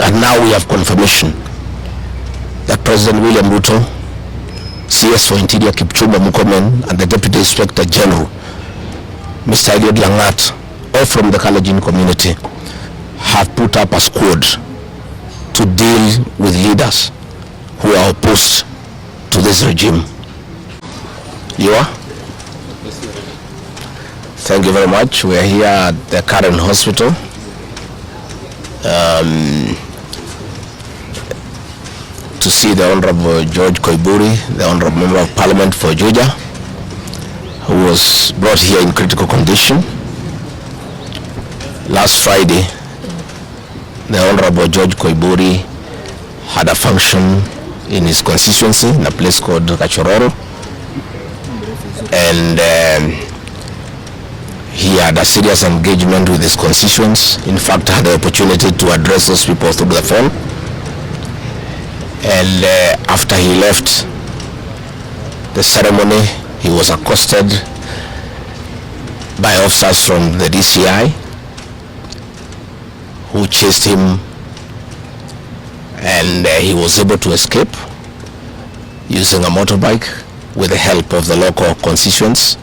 And now we have confirmation that President William Ruto, CS for Interior Kipchumba Murkomen, and the Deputy Inspector General, Mr. Eliud Langat, all from the Kalenjin community, have put up a squad to deal with leaders who are opposed to this regime. You are? Thank you very much. We are here at the Karen Hospital. To see the Honorable George Koimburi, the Honorable Member of Parliament for Juja, who was brought here in critical condition. Last Friday, the Honorable George Koimburi had a function in his constituency in a place called Kachororo, and he had a serious engagement with his constituents. In fact, had the opportunity to address those people through the phone. And after he left the ceremony, he was accosted by officers from the DCI who chased him, and he was able to escape using a motorbike with the help of the local constituents.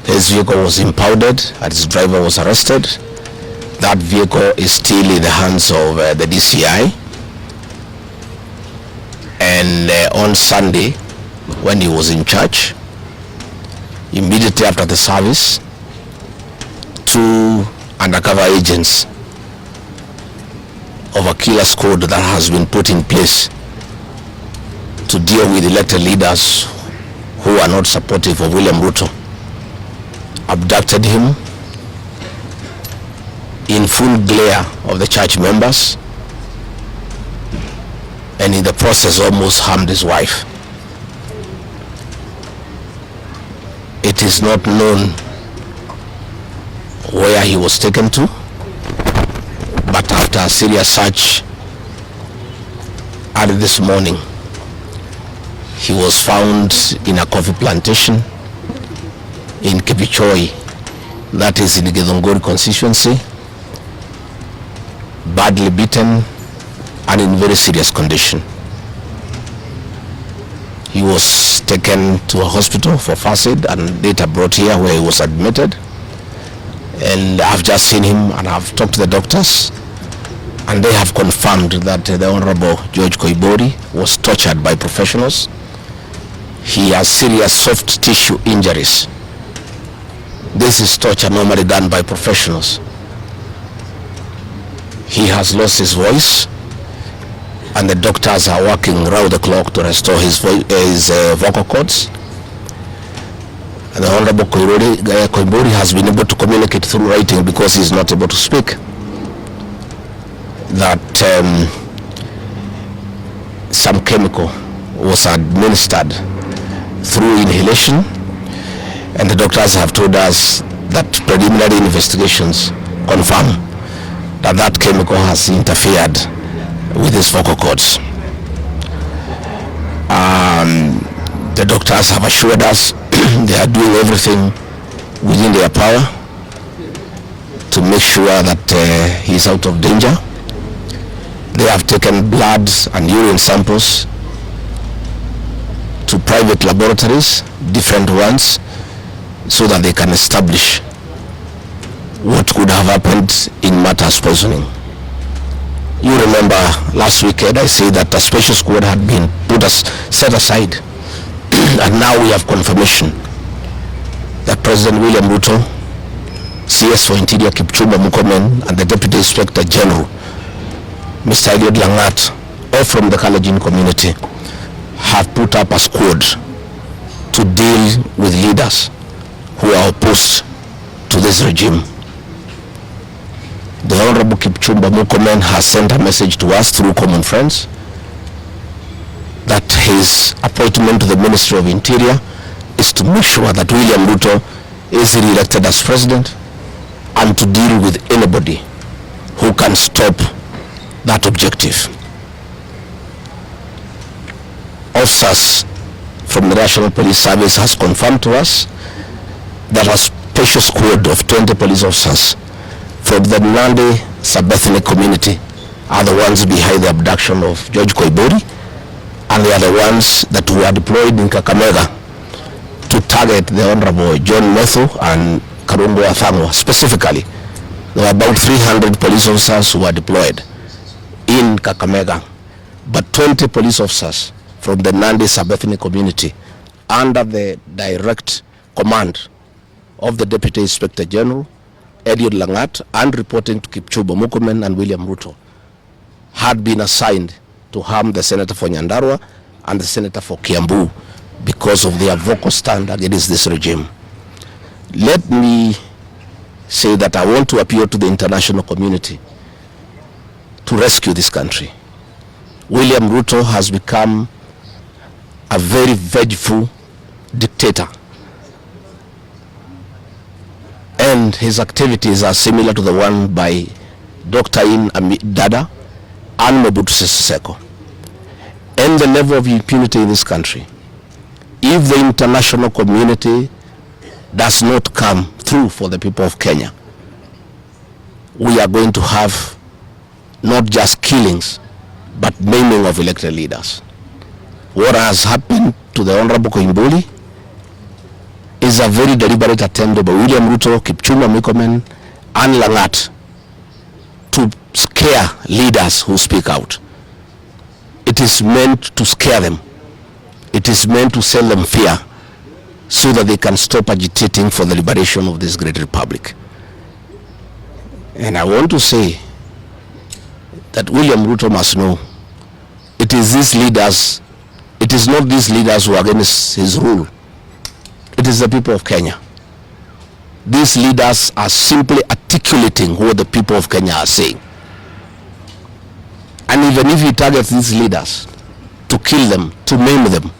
His vehicle was impounded and his driver was arrested. That vehicle is still in the hands of the DCI. And on Sunday, when he was in church, immediately after the service, 2 undercover agents of a killer squad that has been put in place to deal with elected leaders who are not supportive of William Ruto abducted him in full glare of the church members, and in the process almost harmed his wife. It is not known where he was taken to, but after a serious search early this morning, he was found in a coffee plantation in Kipichoi, that is in the Githunguri constituency, badly beaten and in very serious condition. He was taken to a hospital for first aid and later brought here where he was admitted. And I've just seen him and I've talked to the doctors, and they have confirmed that the Honorable George Koimburi was tortured by professionals. He has serious soft tissue injuries. This is torture normally done by professionals. He has lost his voice, and the doctors are working round the clock to restore his vocal cords. And the Honorable Koimburi has been able to communicate through writing, because he is not able to speak, that some chemical was administered through inhalation, and the doctors have told us that preliminary investigations confirm that that chemical has interfered with his vocal cords. The doctors have assured us they are doing everything within their power to make sure that he is out of danger. They have taken blood and urine samples to private laboratories, different ones, so that they can establish what could have happened in Mata's poisoning. You remember last weekend I said that a special squad had been set aside, and now we have confirmation that President William Ruto, CS for Interior Kipchumba Murkomen, and the Deputy Inspector General, Mr. Eliud Langat, all from the Kalenjin community, have put up a squad to deal with leaders who are opposed to this regime. The Honorable Kipchumba Murkomen has sent a message to us through common friends that his appointment to the Ministry of Interior is to make sure that William Ruto is re-elected as president, and to deal with anybody who can stop that objective. Officers from the National Police Service has confirmed to us that a special squad of 20 police officers from the Nandi sub-ethnic community are the ones behind the abduction of George Koimburi, and they are the ones that were deployed in Kakamega to target the Honorable John Methu and Karungo Athangwa. Specifically, there were about 300 police officers who were deployed in Kakamega, but 20 police officers from the Nandi sub-ethnic community under the direct command of the Deputy Inspector General, Eliud Langat, and reporting to Kipchumba Murkomen and William Ruto, had been assigned to harm the Senator for Nyandarua and the Senator for Kiambu because of their vocal stand against this regime. Let me say that I want to appeal to the international community to rescue this country. William Ruto has become a very vengeful dictator, and his activities are similar to the one by Dr. Dada and Mobutu Sese Seko. And the level of impunity in this country, if the international community does not come through for the people of Kenya, we are going to have not just killings, but maiming of elected leaders. What has happened to the Honorable Koimburi is a very deliberate attempt by William Ruto, Kipchumba Murkomen, and Langat to scare leaders who speak out. It is meant to scare them. It is meant to sell them fear so that they can stop agitating for the liberation of this great republic. And I want to say that William Ruto must know it is these leaders, it is not these leaders who are against his rule. It is the people of Kenya. These leaders are simply articulating what the people of Kenya are saying. And even if he targets these leaders to kill them, to maim them,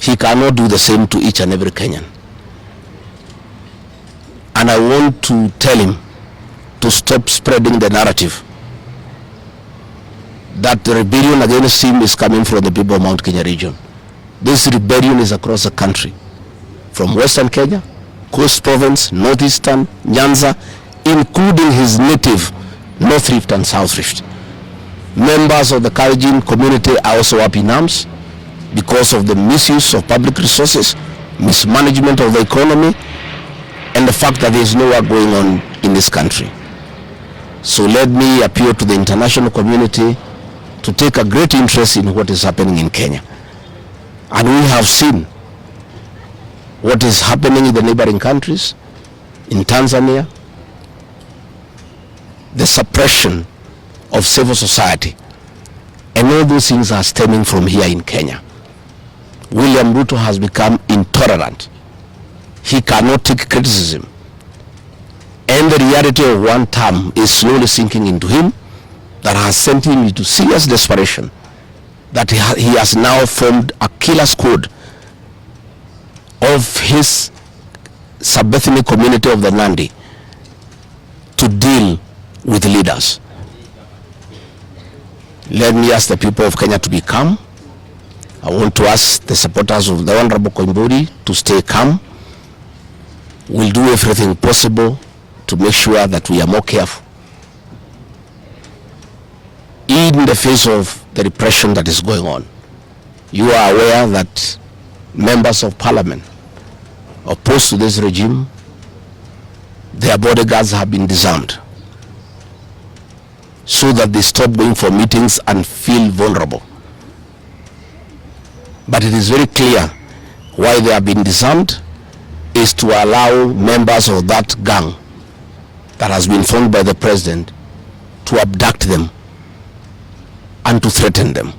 he cannot do the same to each and every Kenyan. And I want to tell him to stop spreading the narrative that the rebellion against him is coming from the people of Mount Kenya region. This rebellion is across the country, from Western Kenya, Coast Province, Northeastern, Nyanza, including his native North Rift and South Rift. Members of the Kalenjin community are also up in arms because of the misuse of public resources, mismanagement of the economy, and the fact that there is no work going on in this country. So let me appeal to the international community to take a great interest in what is happening in Kenya. And we have seen what is happening in the neighboring countries, in Tanzania, the suppression of civil society, and all those things are stemming from here in Kenya. William Ruto has become intolerant. He cannot take criticism, and the reality of one term is slowly sinking into him, that has sent him into serious desperation, that he has now formed a killer squad of his sub-ethnic community of the Nandi to deal with leaders. Let me ask the people of Kenya to be calm. I want to ask the supporters of the Honorable Koimburi to stay calm. We'll do everything possible to make sure that we are more careful in the face of the repression that is going on. You are aware that members of parliament opposed to this regime, their bodyguards have been disarmed so that they stop going for meetings and feel vulnerable. But it is very clear why they have been disarmed is to allow members of that gang that has been formed by the president to abduct them and to threaten them.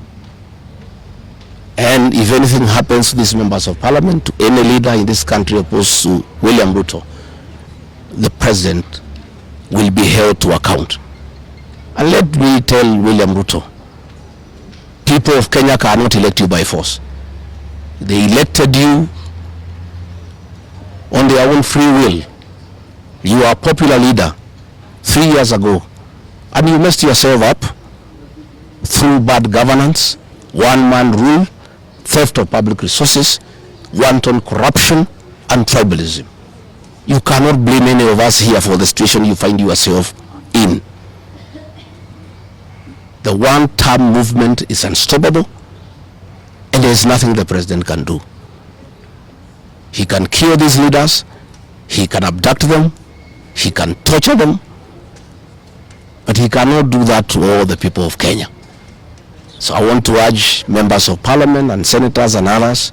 And if anything happens to these members of parliament, to any leader in this country opposed to William Ruto, the president will be held to account. And let me tell William Ruto, people of Kenya cannot elect you by force. They elected you on their own free will. You are a popular leader 3 years ago, and you messed yourself up through bad governance, one-man rule, theft of public resources, wanton corruption, and tribalism. You cannot blame any of us here for the situation you find yourself in. The one-term movement is unstoppable, and there is nothing the president can do. He can kill these leaders, he can abduct them, he can torture them, but he cannot do that to all the people of Kenya. So I want to urge members of parliament and senators and others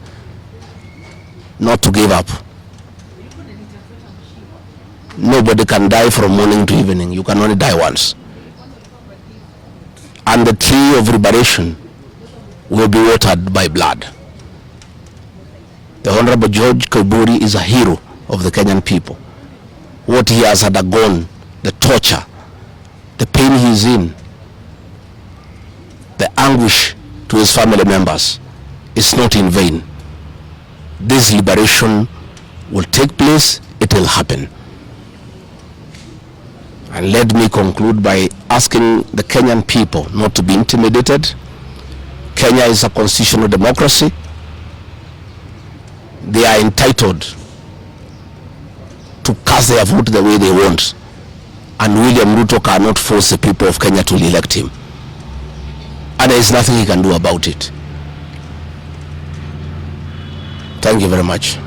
not to give up. Nobody can die from morning to evening. You can only die once. And the tree of liberation will be watered by blood. The Honorable George Koimburi is a hero of the Kenyan people. What he has undergone, the torture, the pain he is in, the anguish to his family members is not in vain. This liberation will take place, it will happen. And let me conclude by asking the Kenyan people not to be intimidated. Kenya is a constitutional democracy. They are entitled to cast their vote the way they want. And William Ruto cannot force the people of Kenya to elect him. And there is nothing he can do about it. Thank you very much.